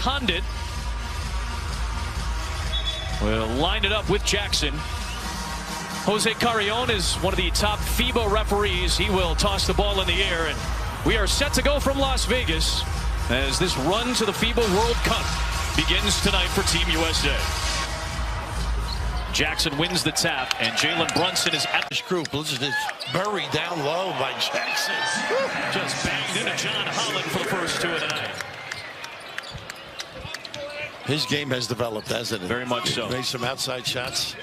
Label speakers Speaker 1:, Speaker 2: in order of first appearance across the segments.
Speaker 1: Condit will line it up with Jackson. Jose Carrion is one of the top FIBA referees. He will toss the ball in the air, and we are set to go from Las Vegas as this run to the FIBA World Cup begins tonight for Team USA. Jackson wins the tap, and Jalen Brunson is at
Speaker 2: this group. Listen, it's buried down low by Jackson.
Speaker 1: Just banged into John Holland for the first two of the night.
Speaker 2: His game has developed, hasn't it?
Speaker 1: Very much so.
Speaker 2: Made some outside shots.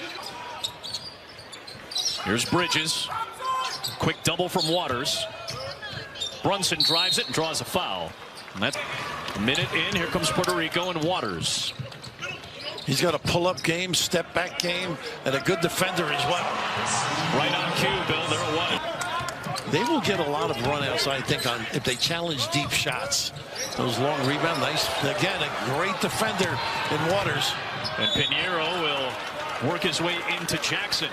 Speaker 1: Here's Bridges. Quick double from Waters. Brunson drives it and draws a foul. And that's a minute in. Here comes Puerto Rico and Waters.
Speaker 2: He's got a pull-up game, step-back game, and a good defender as well.
Speaker 1: Right on cue, Bill. They're a one.
Speaker 2: They will get a lot of run-outs, I think, on if they challenge deep shots. Those long rebound, nice. Again, a great defender in Waters.
Speaker 1: And Pinheiro will work his way into Jackson.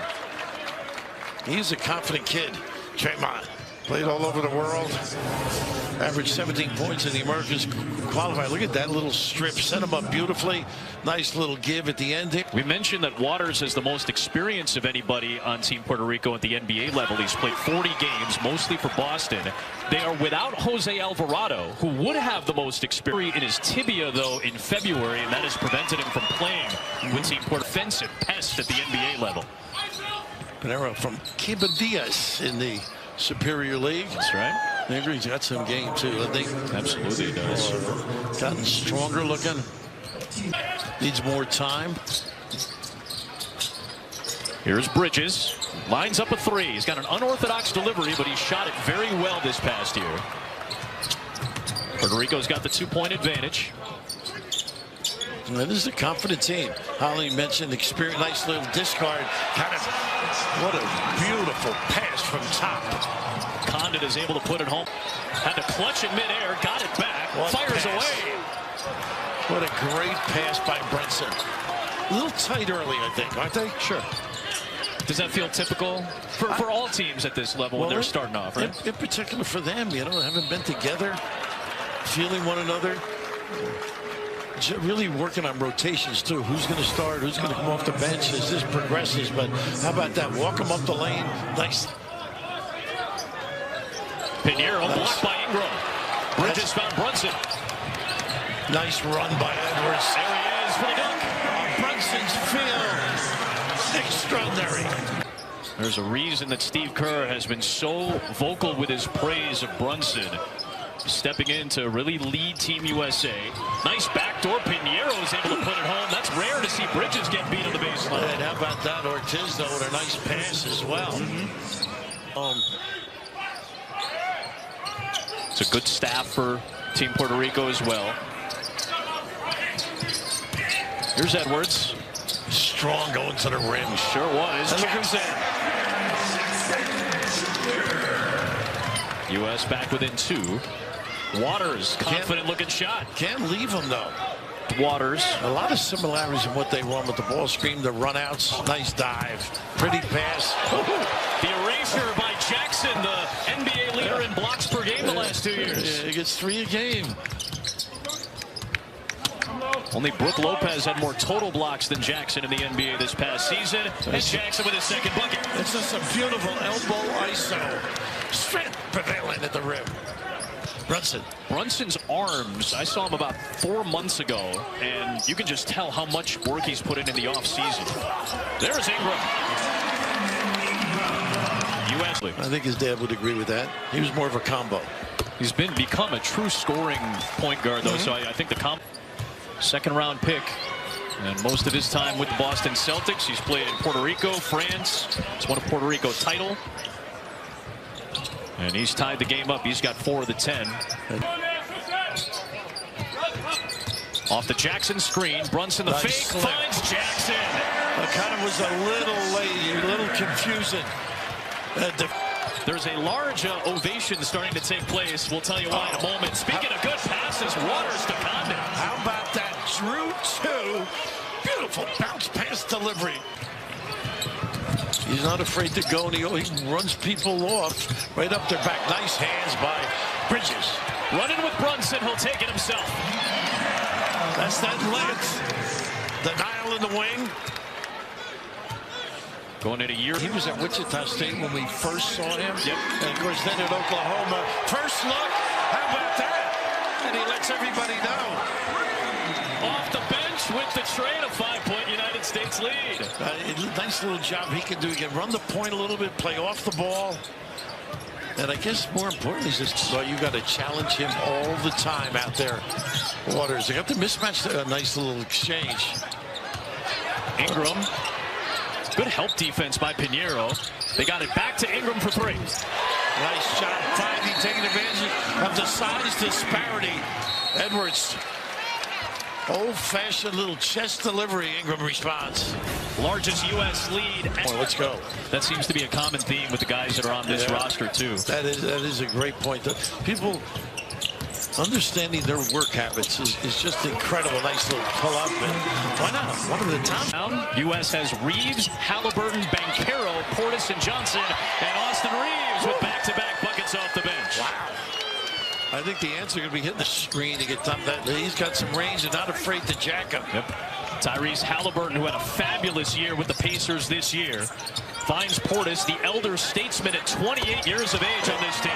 Speaker 2: He's a confident kid. Tremont played all over the world. Averaged 17 points in the Americas qualifier. Look at that little strip. Set him up beautifully. Nice little give at the end.
Speaker 1: We mentioned that Waters is the most experienced of anybody on Team Puerto Rico at the NBA level. He's played 40 games, mostly for Boston. They are without Jose Alvarado, who would have the most experience in his tibia, though, in February, and that has prevented him from playing with Team Puerto Rico. Offensive pest at the NBA level.
Speaker 2: Pinheiro from Quebradillas in the Superior League.
Speaker 1: That's right.
Speaker 2: He's got some game too, I think.
Speaker 1: Absolutely does.
Speaker 2: Gotten stronger looking. Needs more time.
Speaker 1: Here's Bridges. Lines up a three. He's got an unorthodox delivery, but he shot it very well this past year. Puerto Rico's got the 2-point advantage.
Speaker 2: And this is a confident team. Holly mentioned experience, nice little discard. What a beautiful pass from top.
Speaker 1: Condit is able to put it home. Had to clutch in midair, got it back, fires away.
Speaker 2: What a great pass by Brunson. A little tight early, I think, aren't they?
Speaker 1: Sure. Does that feel typical for all teams at this level when they're starting off, right?
Speaker 2: In particular for them, you know, haven't been together, feeling one another. Really working on rotations too. Who's going to start? Who's going to come off the bench as this progresses? But how about that? Walk him up the lane. Nice.
Speaker 1: Pinheiro blocked by Ingram. Bridges found Brunson.
Speaker 2: Nice run by Edwards.
Speaker 1: There he is for the dunk.
Speaker 2: Brunson's field. Extraordinary.
Speaker 1: There's a reason that Steve Kerr has been so vocal with his praise of Brunson. Stepping in to really lead Team USA. Nice backdoor. Pinheiro is able to put it home. That's rare to see Bridges get beat on the baseline.
Speaker 2: And how about that? Ortiz, though, with a nice pass as well.
Speaker 1: It's a good staff for Team Puerto Rico as well. Here's Edwards.
Speaker 2: Strong going to the rim.
Speaker 1: Sure was. Jackson. U.S. back within 2. Waters, confident looking shot.
Speaker 2: Can't leave him though.
Speaker 1: Waters.
Speaker 2: A lot of similarities in what they run with the ball screen, the runouts, nice dive, pretty pass.
Speaker 1: The erasure by Jackson, the NBA leader in blocks per game the last 2 years.
Speaker 2: Yeah, he gets 3 a game.
Speaker 1: Only Brook Lopez had more total blocks than Jackson in the NBA this past season. And Jackson with his second bucket.
Speaker 2: It's just a beautiful elbow ISO. Strength prevailing at the rim.
Speaker 1: Brunson's arms, I saw him about 4 months ago, and you can just tell how much work he's put in the offseason. There's Ingram.
Speaker 2: I think his dad would agree with that. He was more of a combo.
Speaker 1: He's become a true scoring point guard, though, so I think the second-round pick. And most of his time with the Boston Celtics. He's played in Puerto Rico, France. He's won a Puerto Rico title. And he's tied the game up. He's got 4 of the 10. Off the Jackson screen. Brunson the fake. Finds Jackson.
Speaker 2: That kind of was a little late, a little confusing.
Speaker 1: There's a large ovation starting to take place. We'll tell you why in a moment. Speaking of good passes, Waters to Condit.
Speaker 2: How about that? Drew 2. Beautiful bounce pass delivery. He's not afraid to go, and he runs people off right up their back. Nice hands by Bridges.
Speaker 1: Running with Brunson, he'll take it himself.
Speaker 2: That's that length. The Nile in the wing.
Speaker 1: Going in a year.
Speaker 2: He was at Wichita State when we first saw him.
Speaker 1: Yep.
Speaker 2: And of course then at Oklahoma. First look. How about that? And he lets everybody know.
Speaker 1: Off the bench with the trade, a 5-point United States lead.
Speaker 2: Nice little job he can do. He can run the point a little bit, play off the ball. And I guess more importantly is this, well, you got to challenge him all the time out there. Waters, they got the mismatch, a nice little exchange.
Speaker 1: Ingram. Good help defense by Pinheiro. They got it back to Ingram for three.
Speaker 2: Nice job, finally taking advantage of the size disparity. Edwards. Old-fashioned little chest delivery. Ingram responds.
Speaker 1: Largest U.S. lead.
Speaker 2: Well, let's go.
Speaker 1: That seems to be a common theme with the guys that are on this roster, too.
Speaker 2: That is a great point. People understanding their work habits is just incredible. Nice little pull-up. Why not? One of the top.
Speaker 1: U.S. has Reeves, Halliburton, Banchero, Portis, and Johnson, and Austin Reeves with back-to-back buckets off the bench.
Speaker 2: Wow. I think the answer is going to be hitting the screen to get done. He's got some range and not afraid to jack him.
Speaker 1: Yep. Tyrese Halliburton, who had a fabulous year with the Pacers this year, finds Portis, the elder statesman at 28 years of age on this team.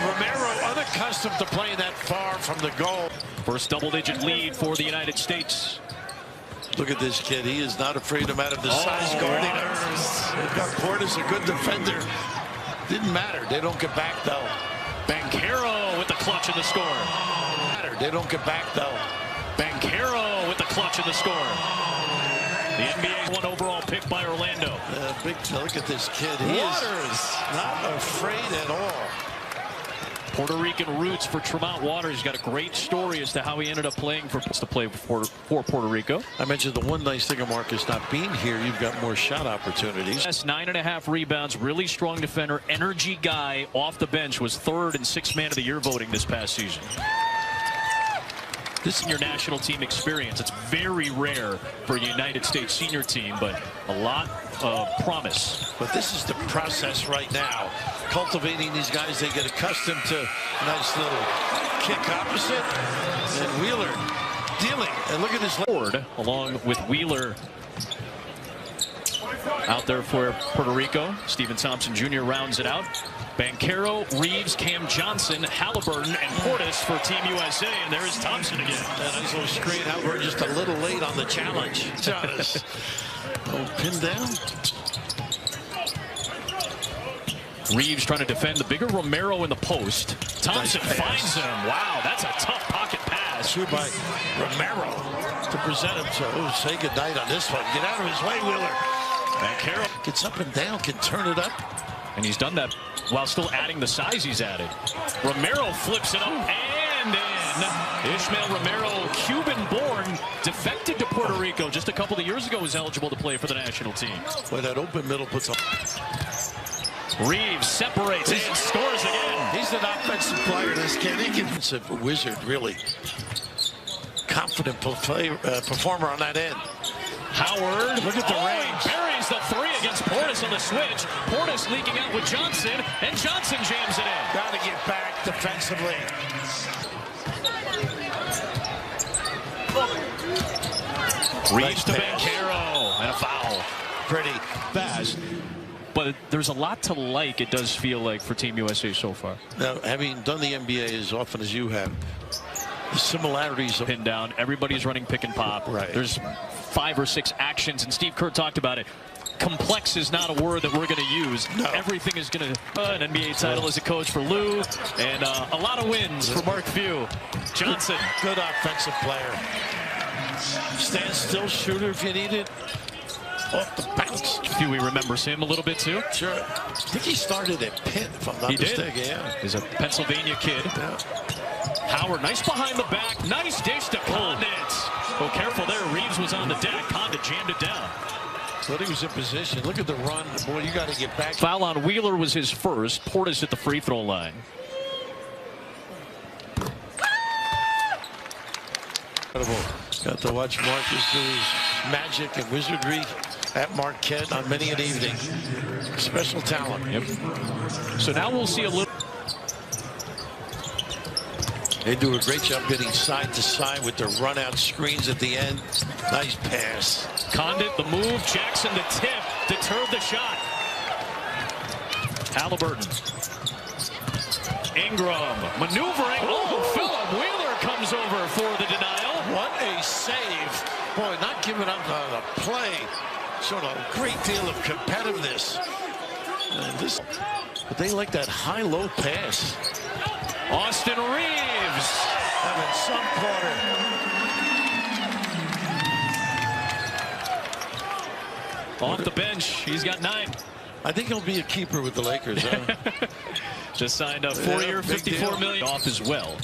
Speaker 2: Romero, unaccustomed to playing that far from the goal.
Speaker 1: First double-digit lead for the United States.
Speaker 2: Look at this kid. He is not afraid no matter the size guarding. They've got Portis, a good defender. Didn't matter. They don't get back, though.
Speaker 1: Banchero with the clutch in the score.
Speaker 2: They don't get back, though.
Speaker 1: Banchero with the clutch in the score. The NBA's 1 overall pick by Orlando.
Speaker 2: Big look at this kid. He is not afraid at all.
Speaker 1: Puerto Rican roots for Tremont Waters. He's got a great story as to how he ended up playing for Puerto Rico.
Speaker 2: I mentioned the one nice thing of Marcus not being here, you've got more shot opportunities.
Speaker 1: Yes, 9.5 rebounds, really strong defender, energy guy off the bench, was 3rd in 6th man of the year voting this past season. This is your national team experience. It's very rare for a United States senior team, but a lot of promise.
Speaker 2: But this is the process right now. Cultivating these guys, they get accustomed to a nice little kick opposite. And Wheeler dealing. And look at this.
Speaker 1: Ford, along with Wheeler out there for Puerto Rico. Stephen Thompson Jr. rounds it out. Banchero, Reeves, Cam Johnson, Halliburton, and Portis for Team USA. And there is Thompson again.
Speaker 2: That nice little screen. Halliburton just a little late on the challenge. Jonas. Oh, pinned down.
Speaker 1: Reeves trying to defend the bigger Romero in the post. Thompson
Speaker 2: nice
Speaker 1: finds him. Wow, that's a tough pocket pass.
Speaker 2: Through by Romero to present him. So say goodnight on this one. Get out of his way, Wheeler.
Speaker 1: Banchero
Speaker 2: gets up and down, can turn it up.
Speaker 1: And he's done that while still adding the size he's added. Romero flips it up and in. Ishmael Romero, Cuban-born, defected to Puerto Rico just a couple of years ago, was eligible to play for the national team.
Speaker 2: Boy, that open middle puts up.
Speaker 1: Reeves separates and scores again.
Speaker 2: He's an offensive player, this kid. He's a wizard, really. Confident performer on that end.
Speaker 1: Howard,
Speaker 2: look at the range.
Speaker 1: Buries the 3 against Portis on the switch. Portis leaking out with Johnson, and Johnson jams it in.
Speaker 2: Got to get back defensively.
Speaker 1: Reeves to Banchero, and a foul.
Speaker 2: Pretty
Speaker 1: fast. But there's a lot to like, it does feel like, for Team USA so far.
Speaker 2: Now, having done the NBA as often as you have, the similarities of
Speaker 1: pinned down, everybody's running pick and pop.
Speaker 2: Right.
Speaker 1: There's 5 or 6 actions, and Steve Kerr talked about it. Complex is not a word that we're going to use.
Speaker 2: No.
Speaker 1: Everything is going to an NBA title as a coach for Lou, and a lot of wins for Mark Few. Johnson,
Speaker 2: good offensive player. Stand still shooter if you need it. Off the bounce.
Speaker 1: Few remembers him a little bit too.
Speaker 2: Sure. I think he started at Pitt, if I'm not mistaken.
Speaker 1: Yeah. He's a Pennsylvania kid.
Speaker 2: Yeah.
Speaker 1: Howard, nice behind the back. Nice dish to Condit. Oh, careful there. Reeves was on the deck. Condit jammed it down.
Speaker 2: But he was in position. Look at the run. Boy, you got to get back.
Speaker 1: Foul on Wheeler was his first. Portis at the free throw line.
Speaker 2: Incredible. Got to watch Marcus do his magic and wizardry at Marquette on many an evening. Special talent.
Speaker 1: Yep. So now we'll see a little.
Speaker 2: They do a great job getting side to side with their run-out screens at the end. Nice pass.
Speaker 1: Condit, the move. Jackson, the tip. Deterred the shot. Halliburton. Ingram maneuvering. Oh, Philip Wheeler comes over for the denial.
Speaker 2: What a save. Boy, not giving up on the play. Showed a great deal of competitiveness. But they like that high-low pass.
Speaker 1: Austin Reeves
Speaker 2: Having some quarter.
Speaker 1: off the bench. He's got 9.
Speaker 2: I think he'll be a keeper with the Lakers. Huh?
Speaker 1: Just signed a 4-year, $54 million off as well.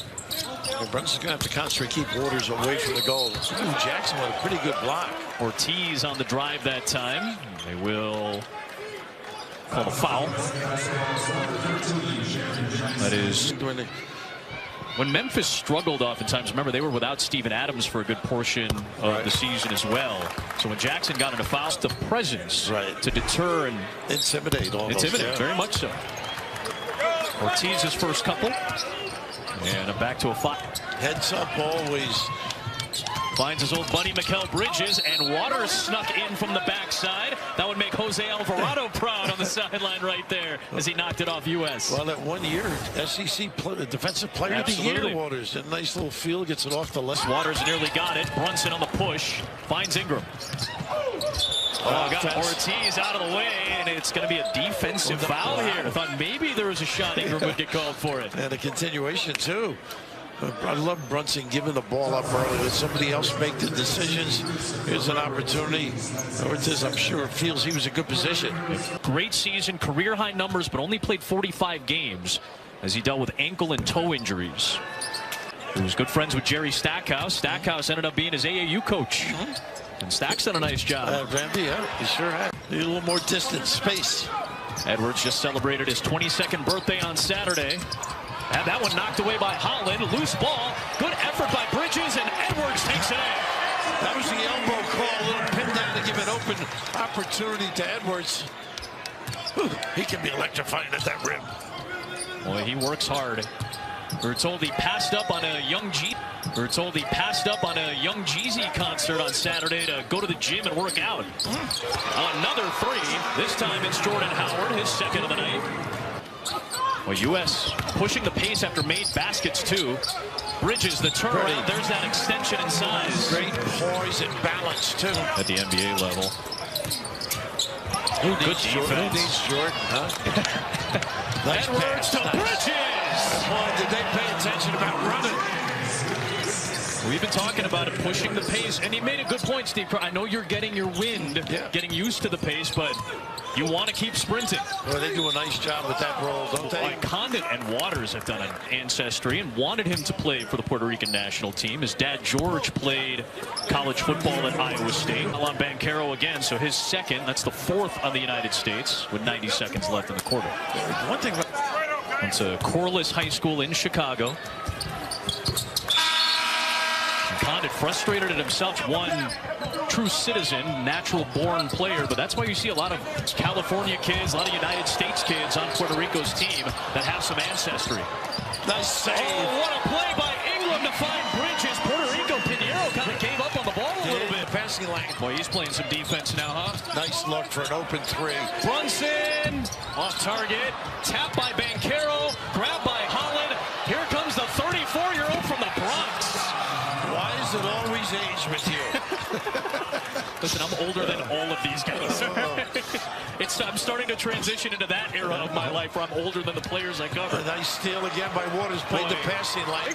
Speaker 2: Brunson's going to have to concentrate, keep Waters away from the goal. Ooh, Jackson with a pretty good block.
Speaker 1: Ortiz on the drive that time. They will call a foul. That is when Memphis struggled oftentimes. Remember, they were without Steven Adams for a good portion of the season as well. So when Jackson got into fouls, the presence to deter and
Speaker 2: intimidate almost.
Speaker 1: Intimidate, very much so. Ortiz's first couple. And back to a 5.
Speaker 2: Heads up always.
Speaker 1: Finds his old buddy Mikal Bridges, and Waters snuck in from the backside. That would make Jose Alvarado proud on the sideline right there as he knocked it off U.S.
Speaker 2: Well, that 1 year SEC Defensive Player of the Year, Waters. A nice little field, gets it off the left.
Speaker 1: Waters nearly got it. Brunson on the push. Finds Ingram. Oh, got Ortiz out of the way, and it's going to be a defensive foul here. I thought maybe there was a shot Ingram would get called for it.
Speaker 2: And a continuation, too. I love Brunson giving the ball up early. Let somebody else make the decisions. Here's an opportunity. Ortiz, I'm sure, feels he was in a good position.
Speaker 1: Great season, career-high numbers, but only played 45 games as he dealt with ankle and toe injuries. He was good friends with Jerry Stackhouse. Stackhouse ended up being his AAU coach. And Stack's done a nice job.
Speaker 2: Randy, he sure had. Need a little more distance, space.
Speaker 1: Edwards just celebrated his 22nd birthday on Saturday. Had that one knocked away by Holland. Loose ball. Good effort by Bridges, and Edwards takes it in.
Speaker 2: That was the elbow call. A little pin down to give an open opportunity to Edwards. Whew, he can be electrifying at that rim.
Speaker 1: Boy, he works hard. We're told he passed up on a Young Jeezy concert on Saturday to go to the gym and work out. Another 3. This time it's Jordan Howard, his second of the night. Well, U.S. pushing the pace after made baskets, too. Bridges, the turnaround. There's that extension in size.
Speaker 2: Great poise and balance, too.
Speaker 1: At the NBA level.
Speaker 2: Good defense. Who needs Jordan, huh? Nice
Speaker 1: Edwards to Bridges.
Speaker 2: Boy, did they pay attention about running.
Speaker 1: We've been talking about it, pushing the pace, and he made a good point, Steve. I know you're getting your wind, getting used to the pace, but you want to keep sprinting.
Speaker 2: Well, they do a nice job with that role, don't they?
Speaker 1: Condit and Waters have done an ancestry and wanted him to play for the Puerto Rican national team. His dad, George, played college football at Iowa State. Alon Banchero again, so his second. That's the 4th on the United States with 90 seconds left in the quarter.
Speaker 2: One thing.
Speaker 1: It's a Corliss High School in Chicago. Condit frustrated at himself, one true citizen, natural-born player, but that's why you see a lot of California kids, a lot of United States kids on Puerto Rico's team that have some ancestry.
Speaker 2: Nice save.
Speaker 1: Oh, what a play by Ingram to find Bridges. Puerto Rico, Pinheiro kind of gave up on the ball a little bit.
Speaker 2: Passing lane.
Speaker 1: Boy, he's playing some defense now, huh?
Speaker 2: Nice look for an open 3.
Speaker 1: Brunson off target. Tap by Banchero. Grab by Holland. Here comes the 34-year-old from the Bronx.
Speaker 2: Why is it always age with you?
Speaker 1: Listen, I'm older than all of these guys. I'm starting to transition into that era of my life where I'm older than the players I cover.
Speaker 2: A nice steal again by Waters. Played the passing line.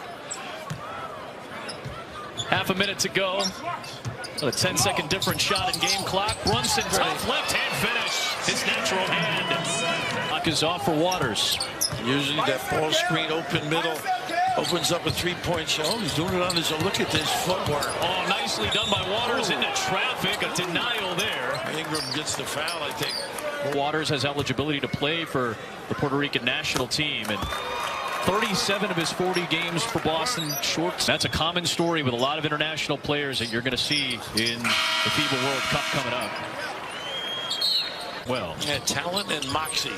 Speaker 1: Half a minute to go. A 10-second different shot in game clock. Brunson, tough left-hand finish. His natural hand. Clock is off for Waters.
Speaker 2: Usually that ball screen open middle. Opens up a 3-point shot. Oh, he's doing it on his own. Look at this footwork.
Speaker 1: Oh, nicely done by Waters into traffic. A denial there.
Speaker 2: Ingram gets the foul, I think.
Speaker 1: Waters has eligibility to play for the Puerto Rican national team. And 37 of his 40 games for Boston shorts. That's a common story with a lot of international players that you're going to see in the FIBA World Cup coming up. Well,
Speaker 2: talent and moxie.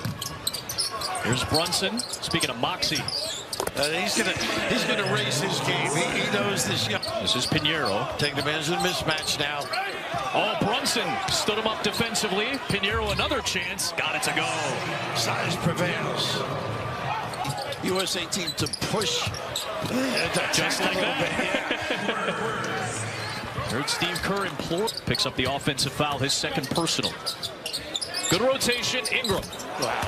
Speaker 1: Here's Brunson. Speaking of moxie.
Speaker 2: He's gonna raise his game. He knows this young.
Speaker 1: This is Pinheiro.
Speaker 2: Taking advantage of the mismatch now.
Speaker 1: Oh, Brunson stood him up defensively. Pinheiro another chance. Got it to go.
Speaker 2: Size prevails. USA team to push.
Speaker 1: Just like that. Heard Steve Kerr implore. Picks up the offensive foul, his second personal. Good rotation, Ingram.
Speaker 2: Wow.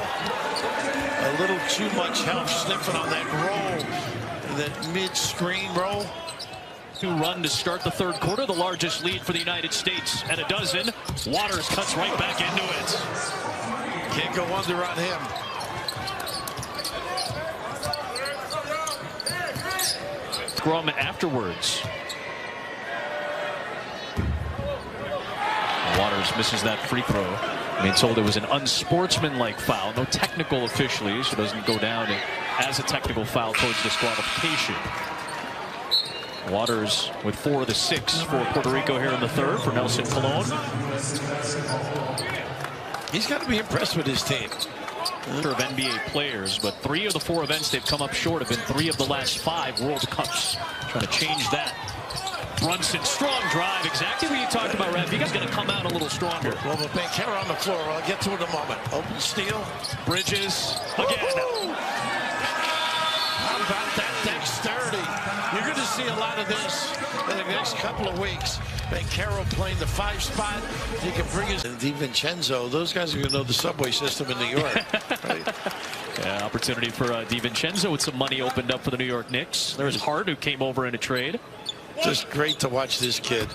Speaker 2: A little too much help sniffing on that roll. That mid-screen roll.
Speaker 1: Run to start the third quarter, the largest lead for the United States. And a dozen. Waters cuts right back into it.
Speaker 2: Can't go under on him.
Speaker 1: Scrum afterwards. Waters misses that free throw. Being told it was an unsportsmanlike foul. No technical officially, so it doesn't go down as a technical foul towards disqualification. Waters with 4 of the 6 for Puerto Rico here in the third for Nelson Colon.
Speaker 2: He's got to be impressed with his team.
Speaker 1: Of NBA players, but 3 of the 4 events they've come up short have been 3 of the last 5 World Cups. Trying to change that. Brunson, strong drive, exactly what you talked about, Rev. You guys going to come out a little stronger.
Speaker 2: Well, the Bankera on the floor. I'll get to it in a moment. Open steal.
Speaker 1: Bridges again.
Speaker 2: How about that dexterity? You're going to see a lot of this in the next couple of weeks. Bankero playing the 5 spot. He can bring his DiVincenzo. Those guys are going to know the subway system in New York. Right?
Speaker 1: Yeah, opportunity for DiVincenzo with some money opened up for the New York Knicks. There's Hart, who came over in a trade.
Speaker 2: Just great to watch this kid.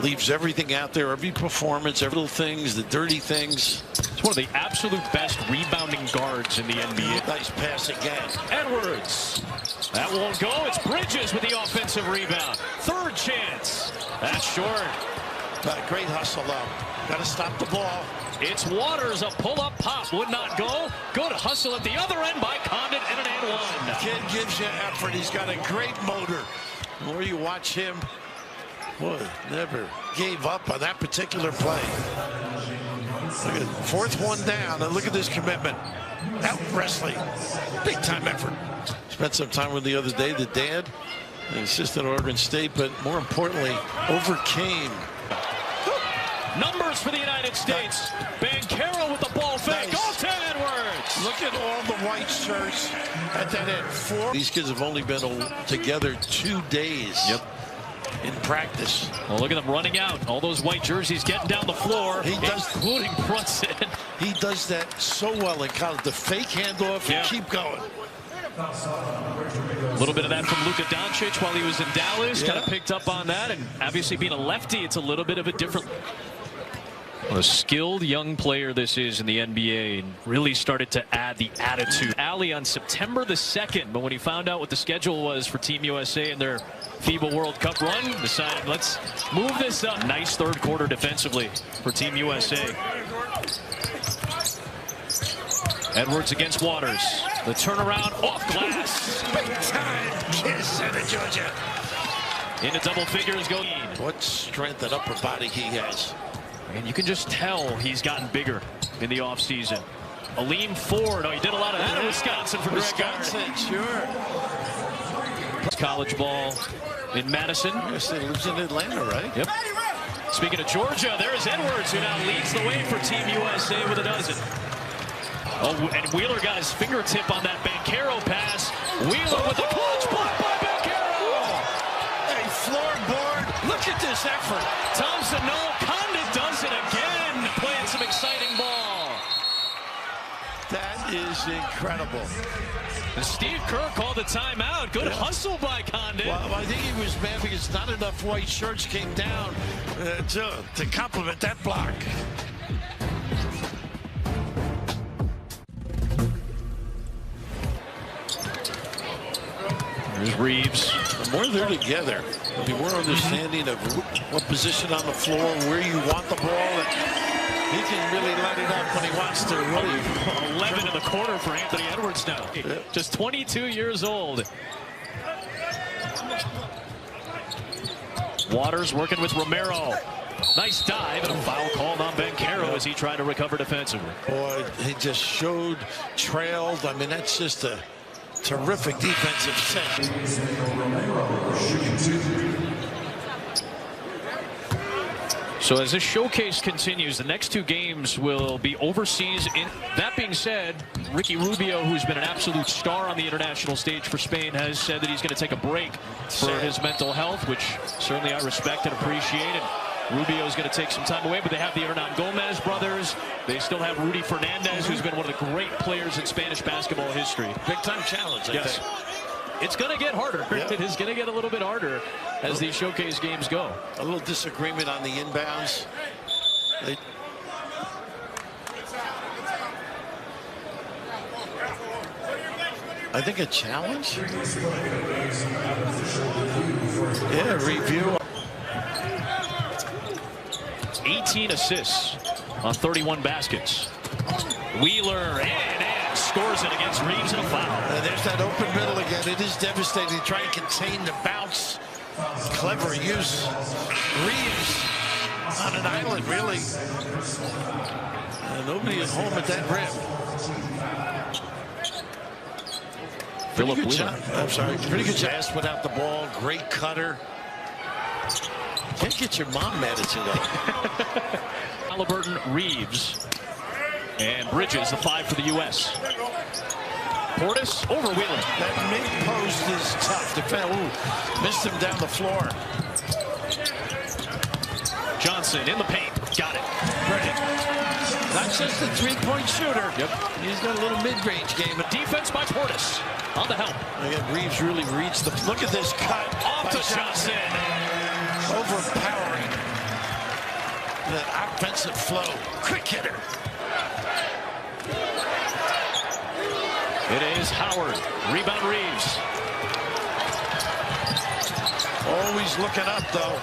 Speaker 2: Leaves everything out there, every performance, every little things, the dirty things.
Speaker 1: He's one of the absolute best rebounding guards in the NBA.
Speaker 2: Nice pass again.
Speaker 1: Edwards. That won't go. It's Bridges with the offensive rebound. Third chance. That's short.
Speaker 2: Great hustle, though. Got to stop the ball.
Speaker 1: It's Waters. A pull-up pop would not go. Good hustle at the other end by Condon and an and one.
Speaker 2: Kid gives you effort. He's got a great motor. The more you watch him, boy, never gave up on that particular play. Look at 4th one down, and look at this commitment. Out wrestling. Big time effort. Spent some time with the other day, the dad, the assistant at Oregon State, but more importantly, overcame.
Speaker 1: Numbers for the United States. Bankero with the ball fake.
Speaker 2: Nice.
Speaker 1: Go to Edwards.
Speaker 2: Look at all the white shirts at that end. 4. These kids have only been together 2 days.
Speaker 1: Yep.
Speaker 2: In practice.
Speaker 1: Well, look at them running out. All those white jerseys getting down the floor, including Brunson.
Speaker 2: He does that so well in college. The fake handoff and keep going.
Speaker 1: A little bit of that from Luka Doncic while he was in Dallas. Kind of picked up on that, and obviously being a lefty, it's a little bit of a different. What a skilled young player this is in the NBA, and really started to add the attitude. Alley on September the 2nd, but when he found out what the schedule was for Team USA and their FIBA World Cup run, decided let's move this up. Nice third quarter defensively for Team USA. Edwards against Waters. The turnaround off glass.
Speaker 2: Big time kiss out of Georgia.
Speaker 1: Into double figures go.
Speaker 2: What strength and upper body he has.
Speaker 1: And you can just tell he's gotten bigger in the offseason. Aleem Ford. Oh, he did a lot of that in Wisconsin for
Speaker 2: Wisconsin, sure.
Speaker 1: College ball in Madison.
Speaker 2: Yes, he lives in Atlanta, right?
Speaker 1: Yep. Speaking of Georgia, there's Edwards, who now leads the way for Team USA with a dozen. Oh, and Wheeler got his fingertip on that Bankero pass. Wheeler with the clutch block by Bankero.
Speaker 2: A floorboard. Look at this effort.
Speaker 1: Thompson, no. Condit does it again. Playing some exciting ball.
Speaker 2: That is incredible.
Speaker 1: And Steve Kerr called the timeout. Good hustle by Condit.
Speaker 2: Well, I think he was mad because not enough white shirts came down to compliment that block.
Speaker 1: There's Reeves.
Speaker 2: The more they're together, the more understanding of what position on the floor, where you want the ball. He can really light it up when he wants to. Really.
Speaker 1: 11 in the quarter for Anthony Edwards now. Just 22 years old. Waters working with Romero. Nice dive and a foul called on Bankero as he tried to recover defensively.
Speaker 2: Boy, he just trailed. I mean, that's just a terrific defensive set.
Speaker 1: So as this showcase continues, the next two games will be overseas. That being said, Ricky Rubio, who's been an absolute star on the international stage for Spain, has said that he's going to take a break for his mental health, which certainly I respect and appreciate. And Rubio's going to take some time away, but they have the Hernan Gomez brothers. They still have Rudy Fernandez, who's been one of the great players in Spanish basketball history.
Speaker 2: Big-time challenge, I think.
Speaker 1: It's going to get harder. Yeah. It is going to get a little bit harder as these showcase games go.
Speaker 2: A little disagreement on the inbounds. I think a challenge. Yeah, review.
Speaker 1: 18 assists on 31 baskets. Wheeler and scores it against Reeves in a foul.
Speaker 2: There's that open middle again. It is devastating to try and contain the bounce. Clever use. Reeves on an island, really. Nobody is home at that rim.
Speaker 1: Philip Wheeler.
Speaker 2: I'm sorry. Pretty good job without the ball. Great cutter. Can't get your mom mad at you, though.
Speaker 1: Halliburton, Reeves, and Bridges, the 5 for the U.S. Portis over Wheeler.
Speaker 2: That mid-post is tough. Missed him down the floor.
Speaker 1: Johnson in the paint. Got it.
Speaker 2: Brilliant. Not just a three-point shooter.
Speaker 1: Yep.
Speaker 2: He's got a little mid-range game.
Speaker 1: Defense by Portis. On the help.
Speaker 2: Again, Reeves really reached the... Look at this cut.
Speaker 1: Off to Johnson.
Speaker 2: Overpowering that offensive flow. Quick hitter.
Speaker 1: It is Howard. Rebound Reeves.
Speaker 2: Always looking up, though.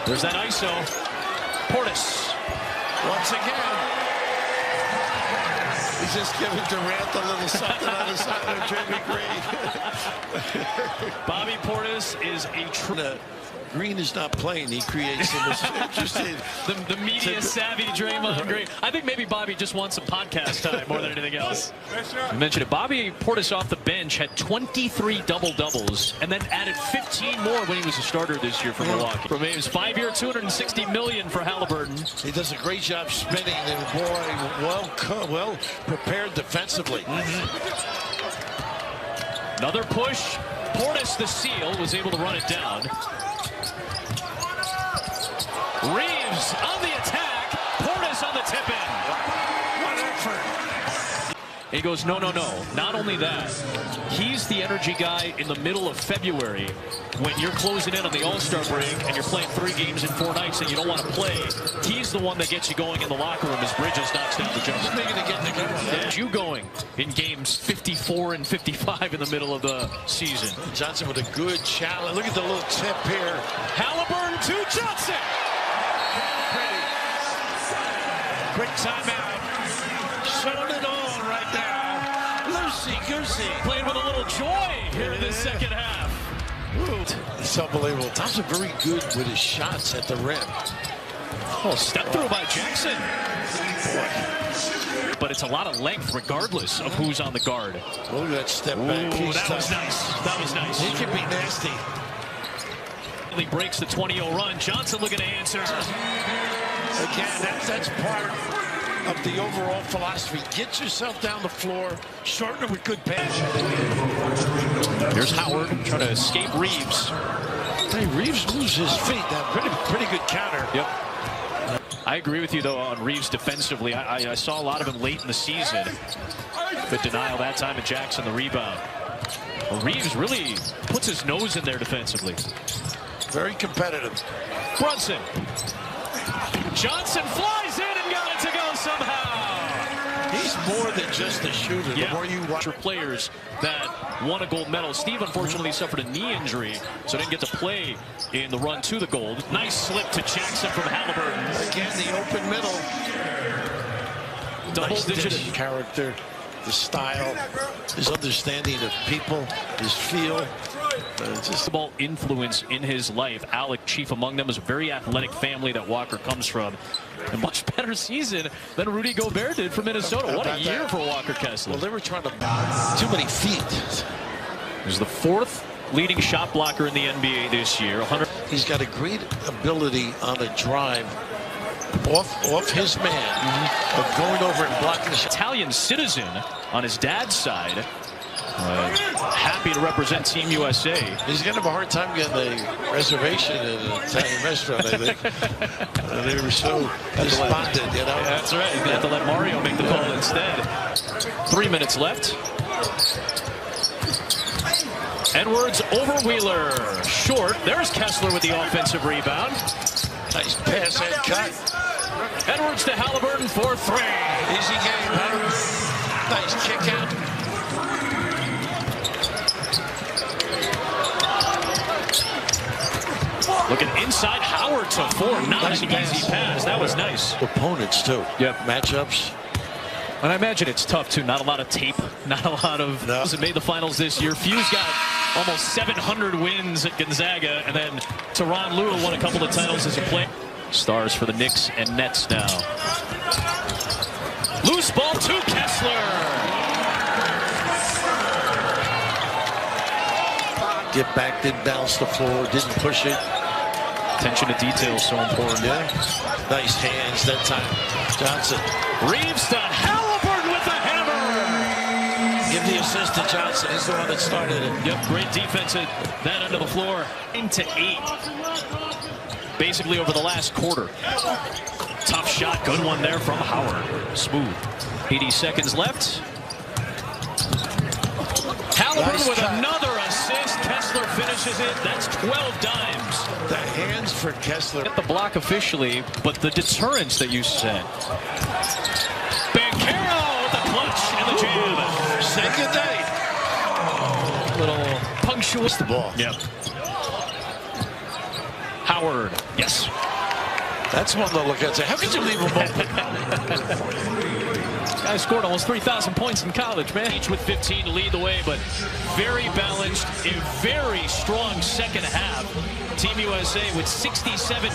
Speaker 1: There's that ISO. Portis.
Speaker 2: Once again. He's just giving Durant a little something on the side of Jimmy Green.
Speaker 1: Bobby Portis is a
Speaker 2: Green is not playing. He creates them. It's interesting.
Speaker 1: The media savvy Draymond Green. I think maybe Bobby just wants some podcast time more than anything else. You mentioned it. Bobby Portis off the bench had 23 double-doubles and then added 15 more when he was a starter this year for Milwaukee. Remains 5-year, $260 million for Halliburton.
Speaker 2: He does a great job spinning. And boy, well prepared defensively.
Speaker 1: Another push. Portis, the seal, was able to run it down. Reeves on the attack. Portis on the tip-in.
Speaker 2: What effort.
Speaker 1: He goes, no. Not only that, he's the energy guy in the middle of February when you're closing in on the All-Star break and you're playing 3 games in 4 nights and you don't want to play. He's the one that gets you going in the locker room as Bridges knocks down the jumper.
Speaker 2: Speaking of getting together,
Speaker 1: yeah. You going in games 54 and 55 in the middle of the season.
Speaker 2: Johnson with a good challenge. Look at the little tip here.
Speaker 1: Halliburton to Johnson.
Speaker 2: Quick timeout. Showing it all right now. Loosey-goosey.
Speaker 1: Playing with a little joy here in the second half.
Speaker 2: It's unbelievable. Thompson very good with his shots at the rim.
Speaker 1: Oh, step through by Jackson. Boy. But it's a lot of length regardless of who's on the guard.
Speaker 2: Look at that step back.
Speaker 1: That was nice. That was nice.
Speaker 2: He can be nasty.
Speaker 1: He breaks the 20-0 run. Johnson looking to answer.
Speaker 2: Again, that's part of the overall philosophy. Get yourself down the floor, shorten it with good pass.
Speaker 1: Here's Howard trying to escape Reeves.
Speaker 2: Hey, Reeves moves his feet. Now, pretty good counter.
Speaker 1: Yep. I agree with you, though, on Reeves defensively. I saw a lot of him late in the season. Good denial that time, and Jackson the rebound. Well, Reeves really puts his nose in there defensively.
Speaker 2: Very competitive.
Speaker 1: Brunson. Johnson flies in and got it to go somehow.
Speaker 2: He's more than just a shooter.
Speaker 1: Yeah.
Speaker 2: The more you watch
Speaker 1: players that won a gold medal. Steve unfortunately suffered a knee injury, so didn't get to play in the run to the gold. Nice slip to Jackson from Halliburton.
Speaker 2: Again, the open middle.
Speaker 1: Double-digit
Speaker 2: character, the style, his understanding of people, his feel.
Speaker 1: Basketball influence in his life. Alec, chief among them, is a very athletic family that Walker comes from. A much better season than Rudy Gobert did for Minnesota. What a year for Walker Kessler.
Speaker 2: Well, they were trying to too many feet.
Speaker 1: He's the 4th leading shot blocker in the NBA this year.
Speaker 2: He's got a great ability on a drive off his man of going over and blocking the shot.
Speaker 1: Italian citizen on his dad's side. Happy to represent Team USA.
Speaker 2: He's going to have a hard time getting a reservation in an Italian restaurant, I think. They were so despondent, you know.
Speaker 1: Yeah, that's right. He's going to have to let Mario make the call instead. 3 minutes left. Edwards over Wheeler. Short. There's Kessler with the offensive rebound.
Speaker 2: Nice pass and cut.
Speaker 1: Edwards to Halliburton for 3.
Speaker 2: Easy game, huh? Nice kick out.
Speaker 1: Looking inside, Howard to 4. Not nice an easy pass. That was nice.
Speaker 2: Opponents, too.
Speaker 1: Yep.
Speaker 2: Matchups.
Speaker 1: And I imagine it's tough, too. Not a lot of tape. Not a lot of...
Speaker 2: No.
Speaker 1: It made the finals this year. Few's got almost 700 wins at Gonzaga. And then Tyronn Lue won a couple of titles as a player. Stars for the Knicks and Nets now. Loose ball to Kessler.
Speaker 2: Get back, didn't bounce the floor, didn't push it.
Speaker 1: Attention to detail is so important.
Speaker 2: Yeah. Nice hands that time. Johnson.
Speaker 1: Reeves to Halliburton with the hammer.
Speaker 2: Give the assist to Johnson. He's the one that started it.
Speaker 1: Yep, great defense at that end of the floor. 9-8. Basically over the last quarter. Tough shot. Good one there from Howard. Smooth. 80 seconds left. Halliburton
Speaker 2: Nice
Speaker 1: with
Speaker 2: cut.
Speaker 1: Another assist. Kessler finishes it. That's 12 dimes.
Speaker 2: The hands for Kessler.
Speaker 1: Get the block officially, but the deterrence that you said. Banchero with the clutch and the jam.
Speaker 2: Say good night.
Speaker 1: Little punctual.
Speaker 2: The ball.
Speaker 1: Yep. Howard. Yes.
Speaker 2: That's one to look at. Say, how could you leave him open?
Speaker 1: Guy scored almost 3,000 points in college, man. Each with 15 to lead the way, but very balanced, a very strong second half. Team USA with 67.